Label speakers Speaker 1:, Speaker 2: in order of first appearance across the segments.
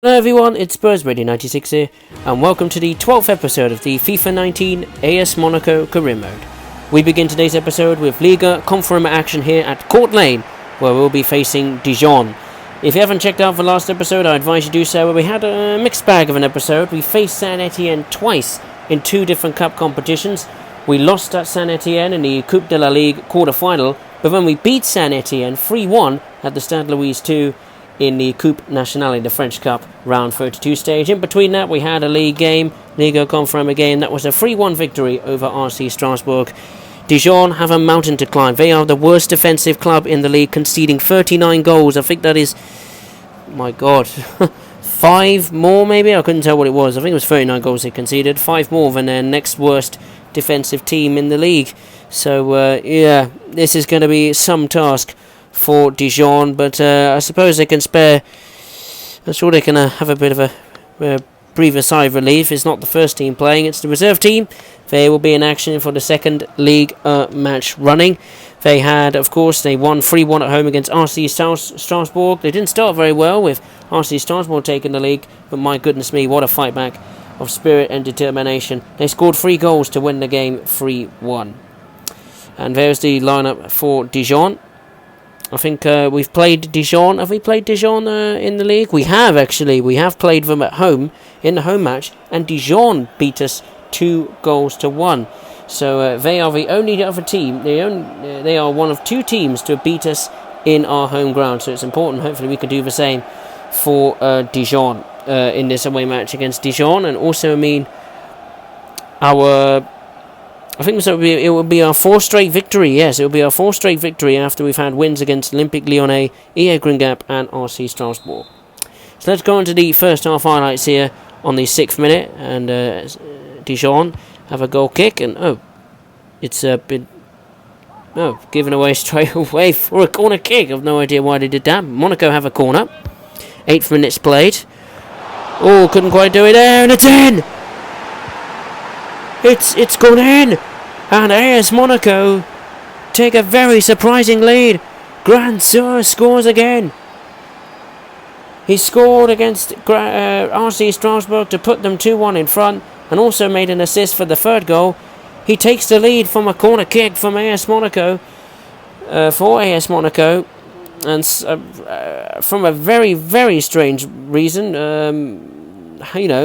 Speaker 1: Hello everyone, it's SpursRadio96 here, and welcome to the 12th episode of the FIFA 19 AS Monaco Career Mode. We begin today's episode with Liga Confirm action here at Court Lane, where we'll be facing Dijon. If you haven't checked out the last episode, I advise you do so. We had a mixed bag of an episode. We faced Saint Etienne twice in two different cup competitions. We lost at Saint Etienne in the Coupe de la Ligue quarter-final, but then we beat Saint Etienne 3-1 at the Stade Louis II in the Coupe Nationale, the French Cup round 32 stage. In between that, we had a league game, Liga Confirm game. That was a 3-1 victory over RC Strasbourg. Dijon have a mountain to climb. They are the worst defensive club in the league, conceding 39 goals. I think that is, my God, 5 more maybe? I couldn't tell what it was. I think it was 39 goals they conceded. 5 more than their next worst defensive team in the league. So, yeah, this is going to be some task for Dijon, but I suppose they can spare. I'm sure they can have a bit of a breather sigh of relief. It's not the first team playing, it's the reserve team. They will be in action for the second league match running. They had, of course, they won 3-1 at home against RC Strasbourg. They didn't start very well with RC Strasbourg taking the league, but my goodness me, what a fight back of spirit and determination. They scored 3 goals to win the game 3-1. And there's the lineup for Dijon. I think we've played Dijon. Have we played Dijon in the league? We have, actually. We have played them at home in the home match, and Dijon beat us 2-1. So they are the only other team. They are one of 2 teams to beat us in our home ground. So it's important. Hopefully we can do the same for Dijon in this away match against Dijon. And also, I mean, I think it will be our 4th straight victory. Yes, it will be our 4th straight victory after we've had wins against Olympique Lyonnais, EA Gringap and RC Strasbourg. So let's go on to the first half highlights here on the 6th minute. And Dijon have a goal kick. And it's been given away straight away for a corner kick. I've no idea why they did that. Monaco have a corner. 8th minute's played. Oh, couldn't quite do it there. And it's in! It's gone in! And AS Monaco take a very surprising lead. Grand Sur scores again. He scored against RC Strasbourg to put them 2-1 in front, and also made an assist for the 3rd goal. He takes the lead from a corner kick from AS Monaco, and from a very, very strange reason. Why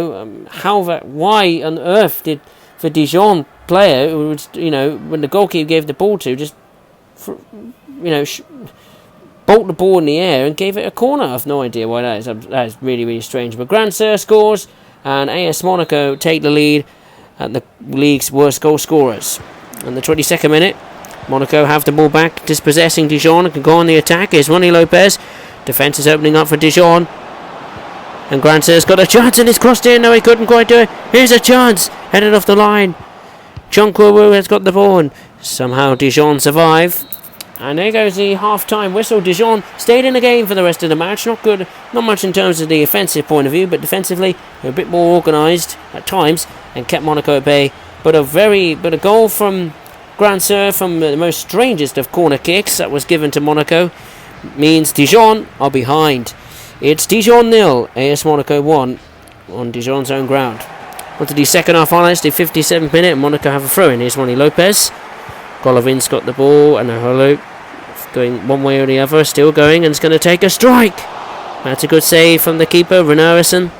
Speaker 1: on earth did the Dijon player, who was, when the goalkeeper gave the ball to, just, bolt the ball in the air and gave it a corner? I have no idea why that is. That is really, really strange. But Grand Sur scores, and AS Monaco take the lead at the league's worst goal scorers. In the 22nd minute, Monaco have the ball back, dispossessing Dijon, and can go on the attack. Here's Ronnie Lopez. Defence is opening up for Dijon. And Grand Sur's got a chance, and it's crossed in. No, he couldn't quite do it. Here's a chance. Headed off the line. WOE has got the ball, and somehow Dijon survive. And there goes the half-time whistle. Dijon stayed in the game for the rest of the match. Not good, not much in terms of the offensive point of view, but defensively they're a bit more organised at times and kept Monaco at bay. But a goal from Grand Sur from the most strangest of corner kicks that was given to Monaco means Dijon are behind. It's Dijon 0, AS Monaco 1 on Dijon's own ground. On to the second half highlights, the 57th minute, and Monaco have a throw-in. Here's Ronnie Lopez. Golovin's got the ball, and Aholo going one way or the other, still going, and it's going to take a strike. That's a good save from the keeper, Renaerson.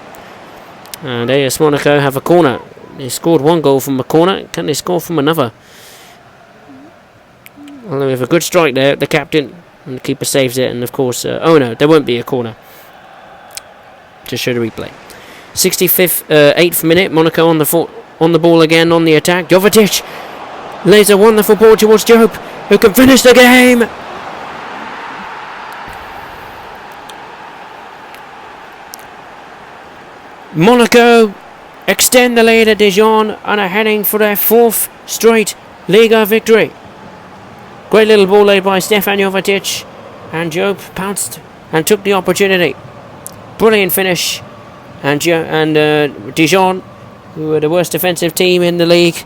Speaker 1: And AS Monaco have a corner. They scored 1 goal from a corner. Can they score from another? Well, they have a good strike there, the captain, and the keeper saves it, and of course, there won't be a corner. To show the replay. 8th minute, Monaco on the ball again on the attack. Jovetic lays a wonderful ball towards Jope, who can finish the game. Monaco extend the lead at Dijon and are heading for their 4th straight Liga victory. Great little ball laid by Stefan Jovetic, and Jope pounced and took the opportunity. Brilliant finish. And Dijon, who are the worst defensive team in the league,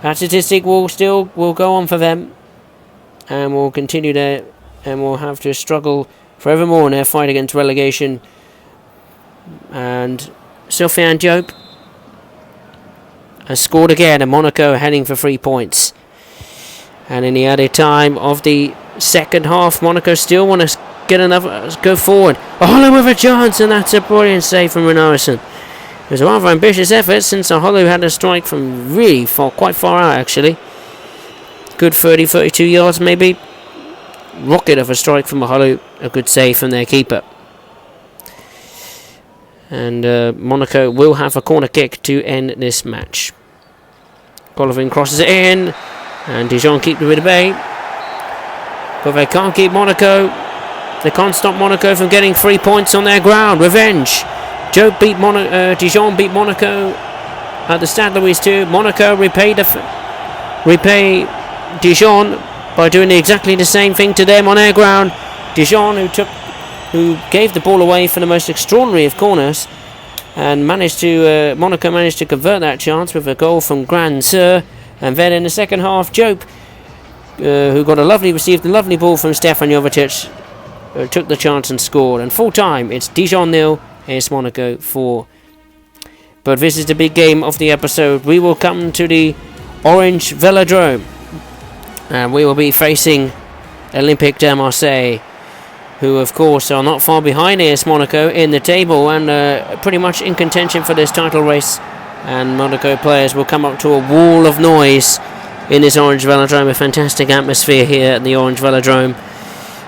Speaker 1: that statistic will go on for them, and will continue there, and will have to struggle forevermore in their fight against relegation And Sofiane Diop has scored again, and Monaco heading for 3 points. And in the added time of the second half, Monaco still want to get another, go forward. Aholo with a chance, and that's a brilliant save from Renarison. It was a rather ambitious effort, since Aholo had a strike from really far, quite far out actually. Good 32 yards maybe. Rocket of a strike from Aholo, a good save from their keeper. And Monaco will have a corner kick to end this match. Golovin crosses it in, and Dijon keeps it at bay. But they can't keep Monaco. They can't stop Monaco from getting 3 points on their ground. Revenge. Dijon beat Monaco at the Stade Louis II. Monaco repay Dijon by doing exactly the same thing to them on their ground. Dijon, who gave the ball away for the most extraordinary of corners, and Monaco managed to convert that chance with a goal from Grand Sir. And then in the second half, Diop, who received a lovely ball from Stefan Jovetic, took the chance and scored. And full time, it's Dijon 0, AS Monaco 4. But this is the big game of the episode. We will come to the Orange Velodrome, and we will be facing Olympique de Marseille, who of course are not far behind AS Monaco in the table, and pretty much in contention for this title race. And Monaco players will come up to a wall of noise in this Orange Velodrome. A fantastic atmosphere here at the Orange Velodrome.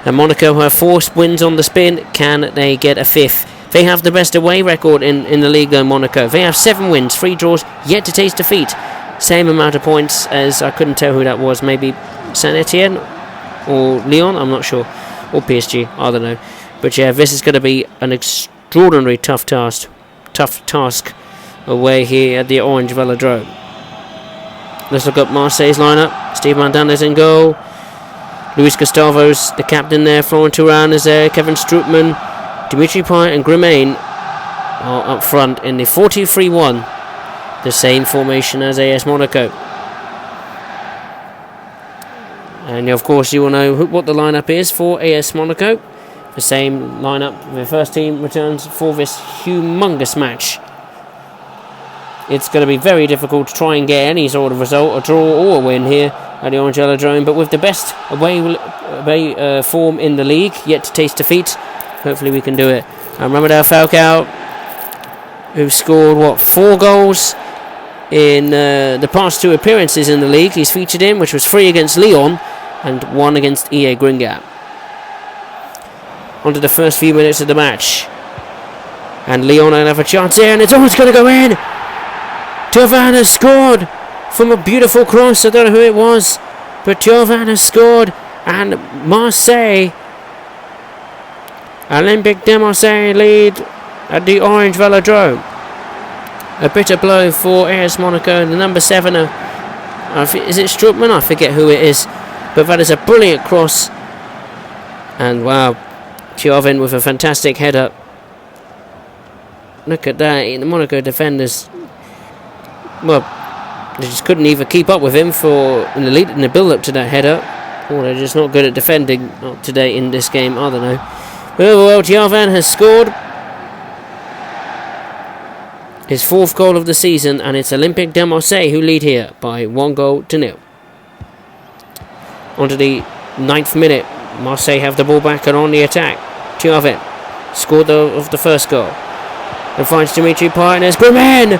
Speaker 1: And Monaco have 4 wins on the spin. Can they get a 5th? They have the best away record in the league though, Monaco. They have 7 wins, 3 draws, yet to taste defeat. Same amount of points as, I couldn't tell who that was, maybe Saint-Etienne or Lyon, I'm not sure. Or PSG, I don't know. But yeah, this is going to be an extraordinary tough task away here at the Orange Velodrome. Let's look up Marseille's lineup. Steve Mandana's in goal. Luis Gustavo's the captain there. Florent Thuram is there. Kevin Strootman, Dimitri Payet and Grimain are up front in the 4-2-3-1. The same formation as AS Monaco. And of course you will know what the lineup is for AS Monaco. The same lineup. The first team returns for this humongous match. It's going to be very difficult to try and get any sort of result, a draw or a win here at the Orange Velodrome. But with the best away form in the league, yet to taste defeat, hopefully we can do it. And Radamel Falcao, who scored 4 goals in the past 2 appearances in the league he's featured in, which was 3 against Lyon and 1 against EA Gringat. On to the first few minutes of the match. And Lyon will have a chance here, and it's almost going to go in. Thauvin has scored from a beautiful cross. I don't know who it was, but Thauvin has scored, and Marseille, Olympique de Marseille lead at the Orange Velodrome. A bitter blow for AS Monaco, and the number 7, is it Strootman? I forget who it is, but that is a brilliant cross. And wow, Thauvin with a fantastic header. Look at that, the Monaco defenders, well, they just couldn't even keep up with him in the build-up to that header. Or they're just not good at defending today in this game, I don't know. Well, Thauvin has scored his 4th goal of the season, and it's Olympique de Marseille who lead here by 1-0. On to the 9th minute. Marseille have the ball back and on the attack. Thauvin scored of the first goal. And finds Dimitri Payet, and there's Grimain!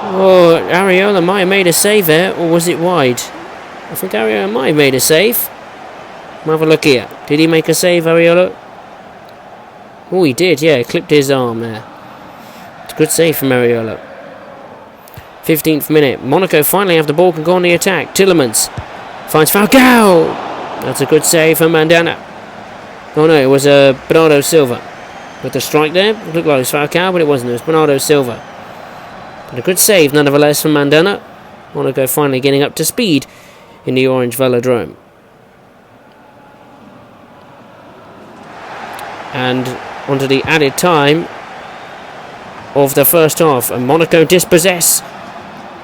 Speaker 1: Oh, Areola might have made a save there, or was it wide? I think Areola might have made a save. We'll have a look here. Did he make a save, Areola? Oh, he did, yeah. He clipped his arm there. It's a good save from Areola. 15th minute. Monaco finally have the ball, can go on the attack. Tillemans finds Falcao. That's a good save from Mandana. Oh no, it was Bernardo Silva with the strike there. It looked like it was Falcao, but it wasn't. It was Bernardo Silva. But a good save, nonetheless, from Mandana. Monaco finally getting up to speed in the Orange Velodrome. And onto the added time of the first half. And Monaco dispossess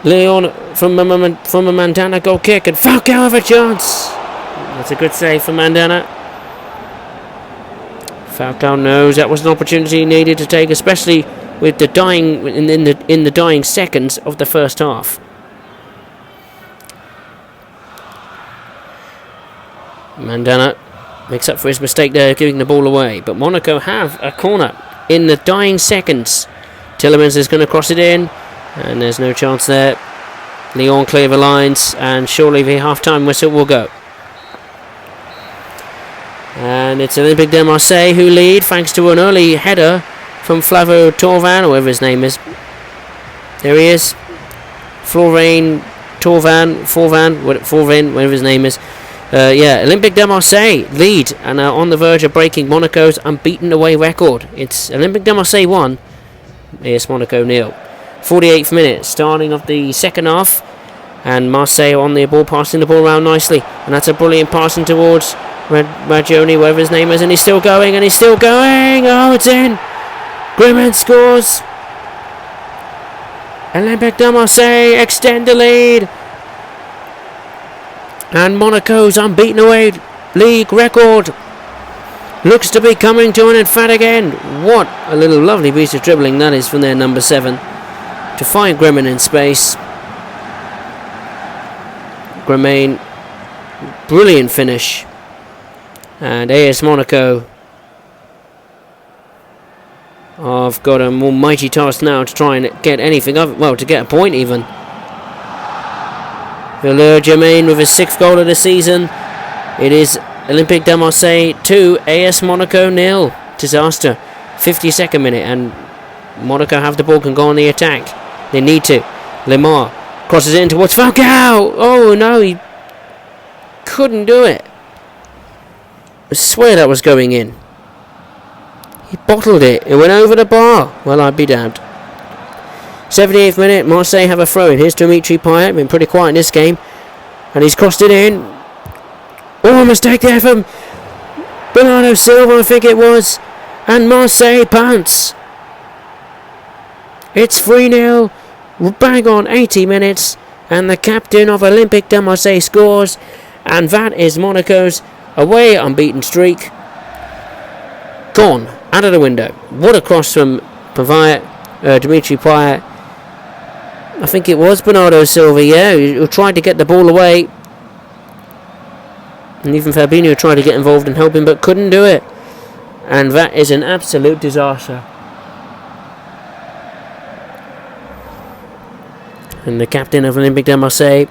Speaker 1: Lyon from a Mandana goal kick. And Falcao have a chance. That's a good save for Mandana. Falcao knows that was an opportunity he needed to take, especially with the dying in the dying seconds of the first half. Mandana makes up for his mistake there, giving the ball away. But Monaco have a corner in the dying seconds. Tillemans is going to cross it in, and there's no chance there. Lyon clear the lines, and surely the half-time whistle will go. And it's Olympique de Marseille who lead, thanks to an early header from Flavo Torvan, or whatever his name is. There he is. Florvain Forvan, whatever his name is. Olympique de Marseille lead and are on the verge of breaking Monaco's unbeaten away record. It's Olympique de Marseille 1, AS Monaco 0. 48th minute, starting of the second half, and Marseille on the ball, passing the ball around nicely, and that's a brilliant passing towards Ragioni, whatever his name is, and he's still going, oh, it's in. Griezmann scores. Olympique de Marseille extend the lead, and Monaco's unbeaten away league record looks to be coming to an emphatic end. What a little lovely piece of dribbling that is from their number 7 to find Griezmann in space. Griezmann, brilliant finish, and AS Monaco have got a more mighty task now to try and get anything of it, well, to get a point even. Valeur Germain with his 6th goal of the season. It is Olympique de Marseille 2, AS Monaco 0. Disaster. 52nd minute, and Monaco have the ball, can go on the attack. They need to. Lemar crosses in towards Falcao. Oh no, he couldn't do it. I swear that was going in. He bottled it. It went over the bar. Well, I'd be damned. 78th minute, Marseille have a throw in. Here's Dimitri Payet. Been pretty quiet in this game, and he's crossed it in. Oh, a mistake there from Bernardo Silva, I think it was, and Marseille pounce. It's 3-0. Bang on 80 minutes, and the captain of Olympique de Marseille scores, and that is Monaco's away unbeaten streak gone out of the window. What a cross from Dimitri Payet. I think it was Bernardo Silva, who tried to get the ball away, and even Fabinho tried to get involved and help him, but couldn't do it, and that is an absolute disaster. And the captain of Olympique de Marseille,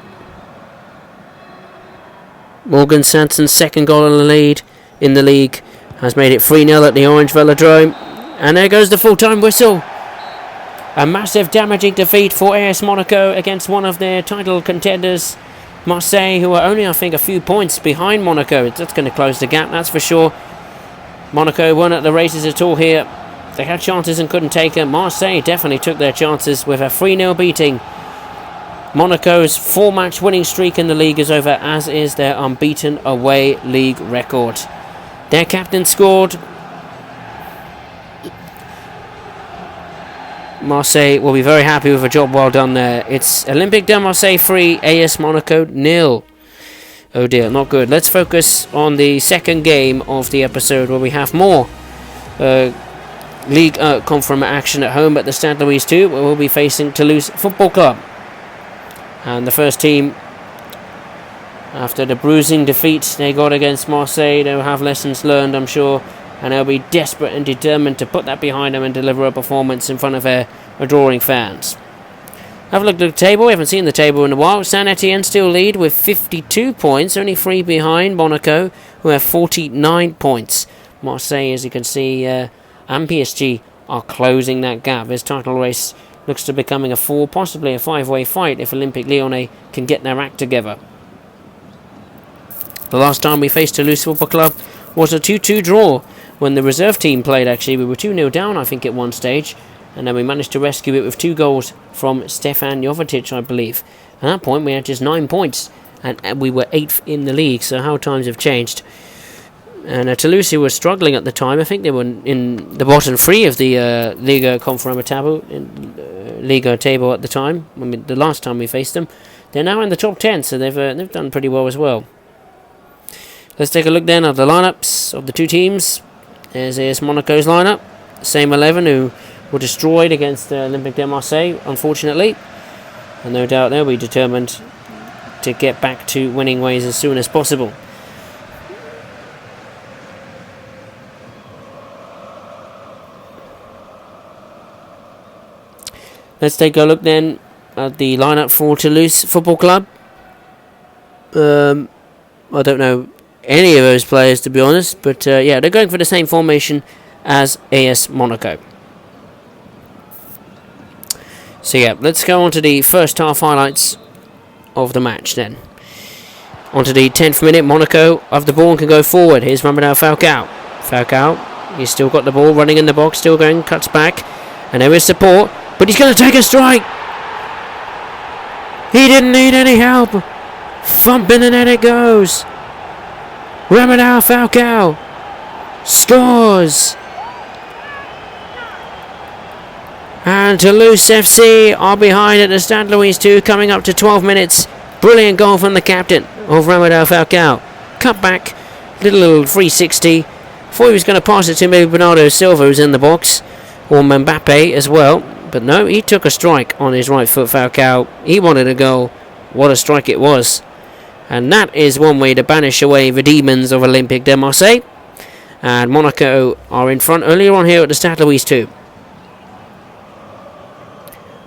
Speaker 1: Morgan Sanson's 2nd goal in the league, has made it 3-0 at the Orange Velodrome. And there goes the full-time whistle. A massive damaging defeat for AS Monaco against one of their title contenders, Marseille, who are only, I think, a few points behind Monaco. That's going to close the gap, that's for sure. Monaco weren't at the races at all here. They had chances and couldn't take them. Marseille definitely took their chances with a 3-0 beating. Monaco's 4-match winning streak in the league is over, as is their unbeaten away league record. Their captain scored. Marseille will be very happy with a job well done there. It's Olympique de Marseille 3, AS Monaco 0. Oh dear, not good. Let's focus on the second game of the episode, where we have more League Confirm action at home at the Stade Louis II, where we'll be facing Toulouse Football Club. And the first team, after the bruising defeat they got against Marseille, they'll have lessons learned, I'm sure, and they'll be desperate and determined to put that behind them and deliver a performance in front of their adoring fans. Have a look at the table. We haven't seen the table in a while. Saint Etienne still lead with 52 points, only 3 behind Monaco, who have 49 points. Marseille, as you can see, and PSG are closing that gap. This title race looks to be becoming a 4, possibly a 5-way fight if Olympique Lyonnais can get their act together. The last time we faced Toulouse Football Club was a 2-2 draw when the reserve team played, actually. We were 2-0 down, I think, at one stage, and then we managed to rescue it with 2 goals from Stefan Jovetic, I believe. At that point, we had just 9 points, and we were 8th in the league, so how times have changed. And Toulouse were struggling at the time. I think they were in the bottom 3 of the Liga Confirm table, Liga table at the time. I mean, the last time we faced them, they're now in the top 10, so they've done pretty well as well. Let's take a look then at the lineups of the two teams. There's AS Monaco's lineup. Same 11 who were destroyed against the Olympique de Marseille, unfortunately. And no doubt they'll be determined to get back to winning ways as soon as possible. Let's take a look then at the lineup for Toulouse Football Club. I don't know any of those players, to be honest, but yeah, they're going for the same formation as AS Monaco. So yeah, let's go on to the first half highlights of the match then. On to the 10th minute, Monaco have the ball and can go forward. Here's Ramadou Falcao. Falcao, he's still got the ball running in the box, still going, cuts back, and there is support, but he's going to take a strike. He didn't need any help. Thumping and then it goes. Ramadou Falcao scores. And Toulouse FC are behind at the Stade Louis 2, coming up to 12 minutes. Brilliant goal from the captain of Ramadou Falcao. Cut back, little 360. Thought he was going to pass it to maybe Bernardo Silva, who's in the box, or Mbappe as well. But no, he took a strike on his right foot, Falcao. He wanted a goal. What a strike it was. And that is one way to banish away the demons of Olympique de Marseille. And Monaco are in front earlier on here at the Stade Louis 2.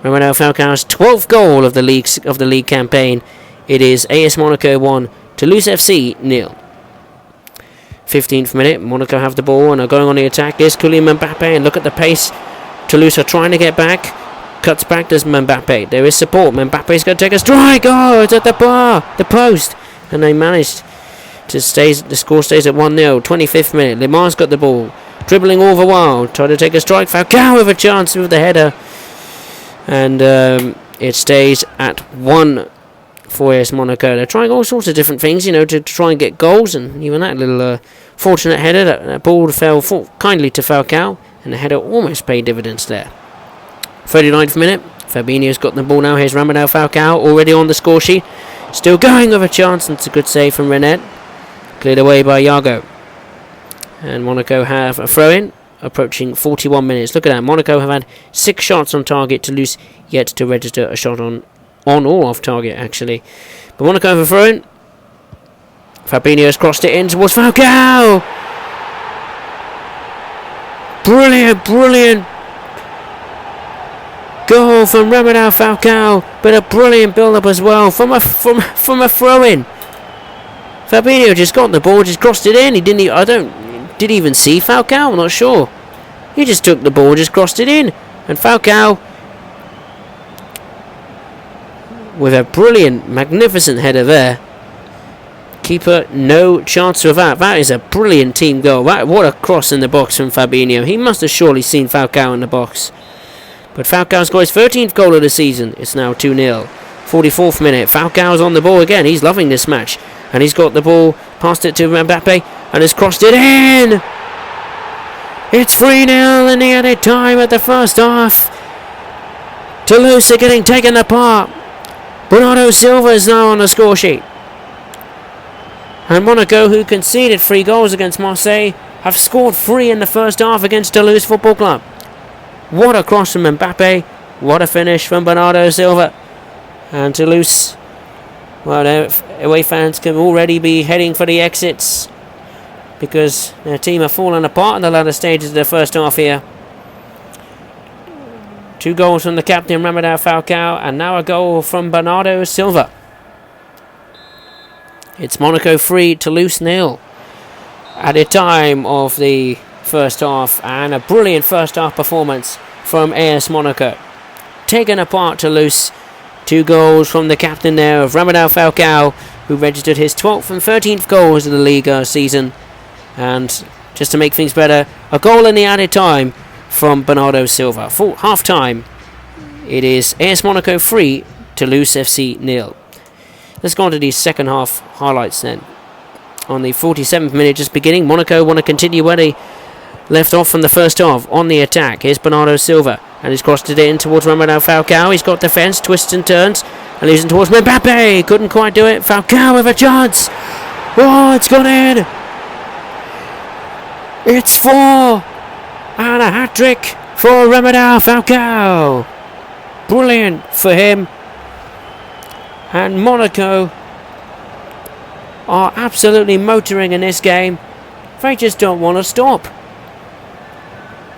Speaker 1: Ramadou Falcao's 12th goal of the league campaign. It is AS Monaco 1, Toulouse FC 0. 15th minute, Monaco have the ball and are going on the attack. Here's Kylian Mbappe, and look at the pace. Toulouse are trying to get back. Cuts back, does Mbappe. There is support. Mbappe's going to take a strike. Oh, it's at the bar, the post. And they managed to stay. The score stays at 1-0. 25th minute, Limar's got the ball. Dribbling all the while. Trying to take a strike. Falcao with a chance with the header. And it stays at 1 for AS Monaco. They're trying all sorts of different things, to try and get goals. And even that little fortunate header, that ball fell kindly to Falcao. And the header almost paid dividends there. 39th minute, Fabinho's got the ball now. Here's Ramadou Falcao already on the score sheet. Still going with a chance, and it's a good save from Renet. Cleared away by Yago. And Monaco have a throw-in, approaching 41 minutes. Look at that, Monaco have had 6 shots on target. Toulouse yet to register a shot on or off target, actually. But Monaco have a throw-in. Fabinho's crossed it in towards Falcao. Brilliant goal from Ramadou Falcao, but a brilliant build-up as well from a throw-in. Fabinho just got the ball, just crossed it in. He did he even see Falcao? I'm not sure. He just took the ball, just crossed it in, and Falcao with a brilliant, magnificent header there. Keeper, no chance of that. That is a brilliant team goal. What a cross in the box from Fabinho. He must have surely seen Falcao in the box. But Falcao's got his 13th goal of the season. It's now 2-0. 44th minute. Falcao's on the ball again. He's loving this match. And he's got the ball, passed it to Mbappe, and has crossed it in. It's 3-0 in the added time at the first half. Toulouse are getting taken apart. Bernardo Silva is now on the score sheet. And Monaco, who conceded 3 goals against Marseille, have scored 3 in the first half against Toulouse Football Club. What a cross from Mbappe. What a finish from Bernardo Silva. And Toulouse, well, their away fans can already be heading for the exits because their team have fallen apart in the latter stages of the first half here. 2 goals from the captain, Ramadou Falcao, and now a goal from Bernardo Silva. It's Monaco 3, Toulouse 0 at the time of the first half, and a brilliant first half performance from AS Monaco. Taken apart Toulouse. 2 goals from the captain there of Ramadou Falcao, who registered his 12th and 13th goals of the Liga season. And just to make things better, a goal in the added time from Bernardo Silva. Full half time, it is AS Monaco 3, Toulouse FC 0. Let's go on to the second half highlights then. On the 47th minute, just beginning, Monaco want to continue where they left off from the first half on the attack. Here's Bernardo Silva, and he's crossed it in towards Ramadou Falcao. He's got defence, twists and turns, and leaves it towards Mbappe. Couldn't quite do it. Falcao with a chance. Oh, it's gone in. It's 4! And a hat-trick for Radamel Falcao. Brilliant for him. And Monaco are absolutely motoring in this game. They just don't want to stop.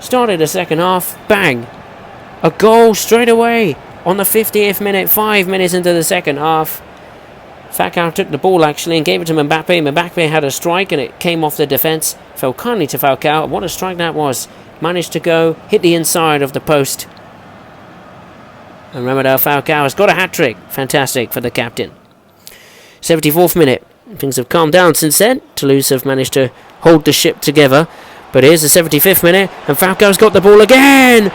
Speaker 1: Started the second half, bang. A goal straight away on the 50th minute, 5 minutes into the second half. Falcao took the ball actually and gave it to Mbappe. Mbappe had a strike and it came off the defence. Fell kindly to Falcao. What a strike that was. Managed to go, hit the inside of the post. And Radamel Falcao has got a hat-trick. Fantastic for the captain. 74th minute. Things have calmed down since then. Toulouse have managed to hold the ship together. But here's the 75th minute. And Falcao's got the ball again.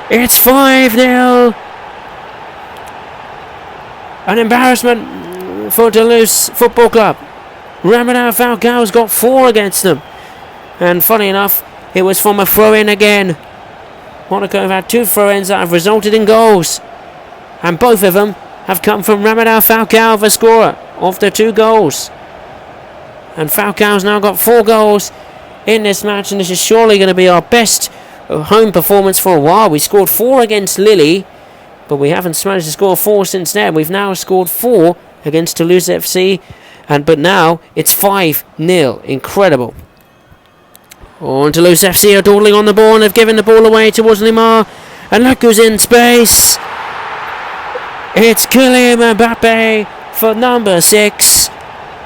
Speaker 1: It's 5-0. An embarrassment for Toulouse Football Club. Radamel Falcao's got 4 against them. And funny enough, it was from a throw-in again. Monaco have had 2 throw-ins that have resulted in goals. And both of them have come from Radamel Falcao, the scorer of the 2 goals. And Falcao's now got 4 goals in this match. And this is surely going to be our best home performance for a while. We scored 4 against Lille, but we haven't managed to score 4 since then. We've now scored 4 against Toulouse FC. But now it's 5-0. Incredible. Oh, and Toulouse FC are dawdling on the ball and have given the ball away towards Limar. And look who's in space. It's Kylian Mbappe for number 6.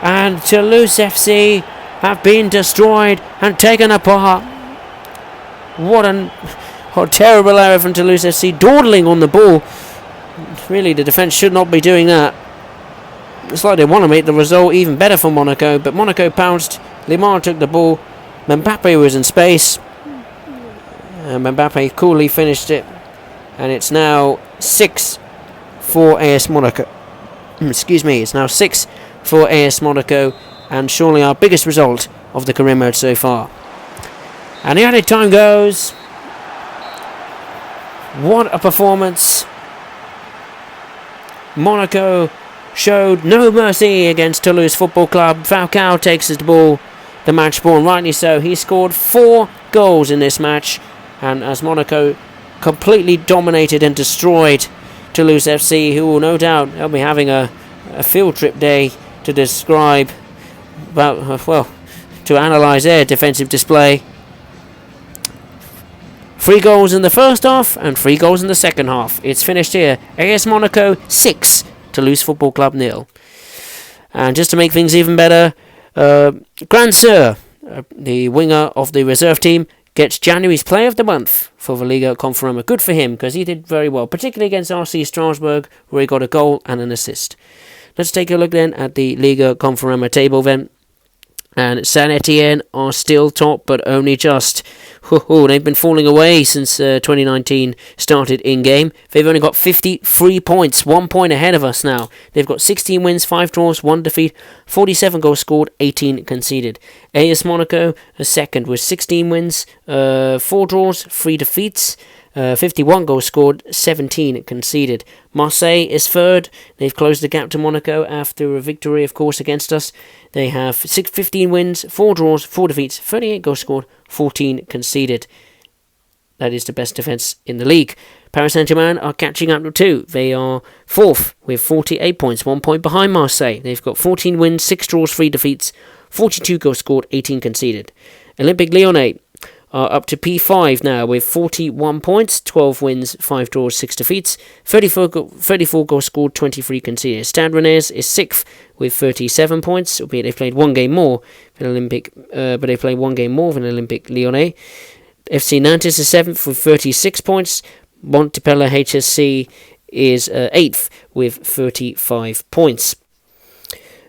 Speaker 1: And Toulouse FC have been destroyed and taken apart. What a terrible error from Toulouse FC. Dawdling on the ball. Really, the defence should not be doing that. It's like they want to make the result even better for Monaco. But Monaco pounced. Limar took the ball. Mbappe was in space. Mbappe coolly finished it. And it's now 6 for AS Monaco. Excuse me, it's now 6 for AS Monaco. And surely our biggest result of the career mode so far. And the added time goes. What a performance. Monaco showed no mercy against Toulouse Football Club. Falcao takes the ball. The match ball, and rightly so. He scored 4 goals in this match, and as Monaco completely dominated and destroyed Toulouse FC, who will no doubt they'll be having a field trip day to describe about to analyse their defensive display. 3 goals in the first half and 3 goals in the second half. It's finished here. AS Monaco 6, Toulouse Football Club 0. And just to make things even better, Grand Sir, the winger of the reserve team, gets January's Player of the Month for the Liga Conference. Good for him, because he did very well, particularly against RC Strasbourg, where he got a goal and an assist. Let's take a look then at the Liga Conference table then. And Saint Etienne are still top, but only just. They've been falling away since 2019 started in-game. They've only got 53 points, 1 point ahead of us now. They've got 16 wins, 5 draws, 1 defeat, 47 goals scored, 18 conceded. AS Monaco is second with 16 wins, 4 draws, 3 defeats, 51 goals scored, 17 conceded. Marseille is third. They've closed the gap to Monaco after a victory, of course, against us. They have 15 wins, 4 draws, 4 defeats, 38 goals scored, 14 conceded. That is the best defence in the league. Paris Saint-Germain are catching up too. They are fourth with 48 points, 1 point behind Marseille. They've got 14 wins, 6 draws, 3 defeats, 42 goals scored, 18 conceded. Olympique Lyonnais are up to P5 now with 41 points, 12 wins, 5 draws, 6 defeats, 34 goals scored, 23 conceded. Stade Rennais is 6th with 37 points, albeit they've played 1 game more than Olympique, but they played 1 game more than Olympique Lyonnais. FC Nantes is 7th with 36 points. Montpellier HSC is 8th with 35 points.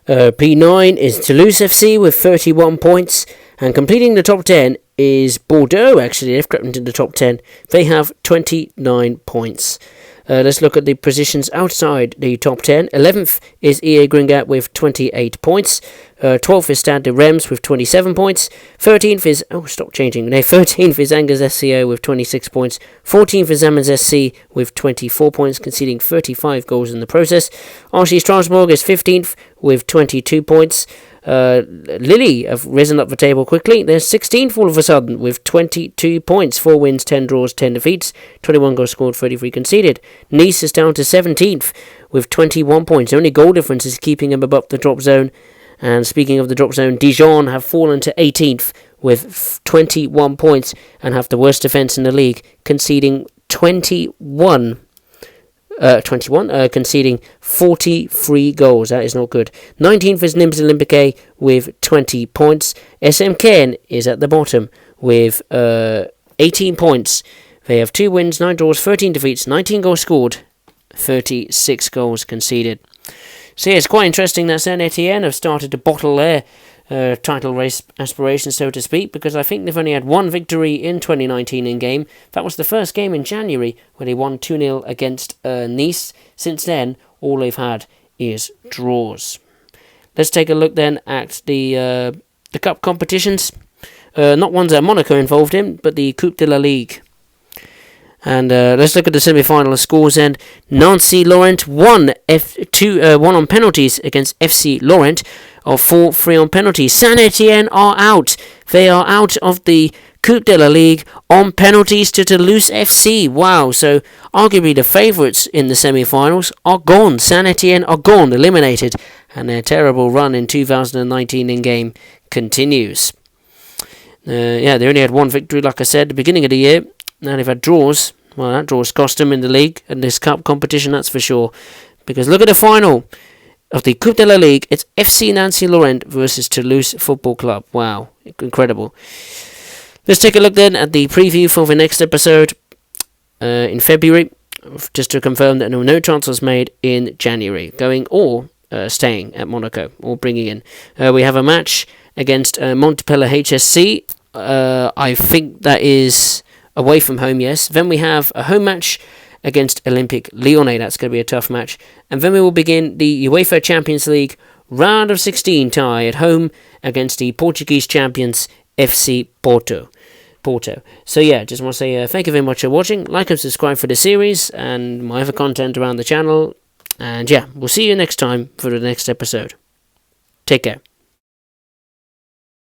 Speaker 1: P9 is Toulouse FC with 31 points, and completing the top 10 is Bordeaux. Actually, they've crept into the top 10. They have 29 points. Let's look at the positions outside the top 10. 11th is EA Gringat with 28 points. 12th is Stade de Reims with 27 points. 13th is... 13th is Angers SCO with 26 points. 14th is Amiens SC with 24 points, conceding 35 goals in the process. RC Strasbourg is 15th with 22 points. Lille have risen up the table quickly. They're 16th all of a sudden with 22 points, 4 wins, 10 draws, 10 defeats, 21 goals scored, 33 conceded. Nice is down to 17th with 21 points. The only goal difference is keeping them above the drop zone. And speaking of the drop zone, Dijon have fallen to 18th with 21 points and have the worst defence in the league, conceding conceding 43 goals. That is not good. 19th is Nîmes Olympique with 20 points. SM Caen is at the bottom with 18 points. They have 2 wins, 9 draws, 13 defeats, 19 goals scored, 36 goals conceded. So yeah, it's quite interesting that Saint Etienne have started to bottle their title race aspirations, so to speak, because I think they've only had 1 victory in 2019 in game. That was the first game in January when they won 2-0 against Nice. Since then, all they've had is draws. Let's take a look then at the cup competitions. Not ones that Monaco involved in, but the Coupe de la Ligue. And let's look at the semi-final scores. And Nancy Laurent won on penalties against FC Laurent, of 4-3 on penalties. Saint Etienne are out. They are out of the Coupe de la Ligue on penalties to Toulouse FC. Wow, so arguably the favourites in the semi-finals are gone. Saint Etienne are gone, eliminated, and their terrible run in 2019 in game continues. They only had 1 victory, like I said, at the beginning of the year. Now they've had draws. Well, that draws cost them in the league and this cup competition, that's for sure. Because look at the final of the Coupe de la Ligue. It's FC Nancy Laurent versus Toulouse Football Club. Wow, incredible. Let's take a look then at the preview for the next episode in February. Just to confirm that no transfers made in January, going or staying at Monaco or bringing in. We have a match against Montpellier HSC. I think that is away from home, yes. Then we have a home match against Olympique Lyonnais. That's going to be a tough match. And then we will begin the UEFA Champions League round of 16 tie at home against the Portuguese champions FC Porto. So yeah, just want to say thank you very much for watching. Like and subscribe for the series and my other content around the channel. And yeah, we'll see you next time for the next episode. Take care.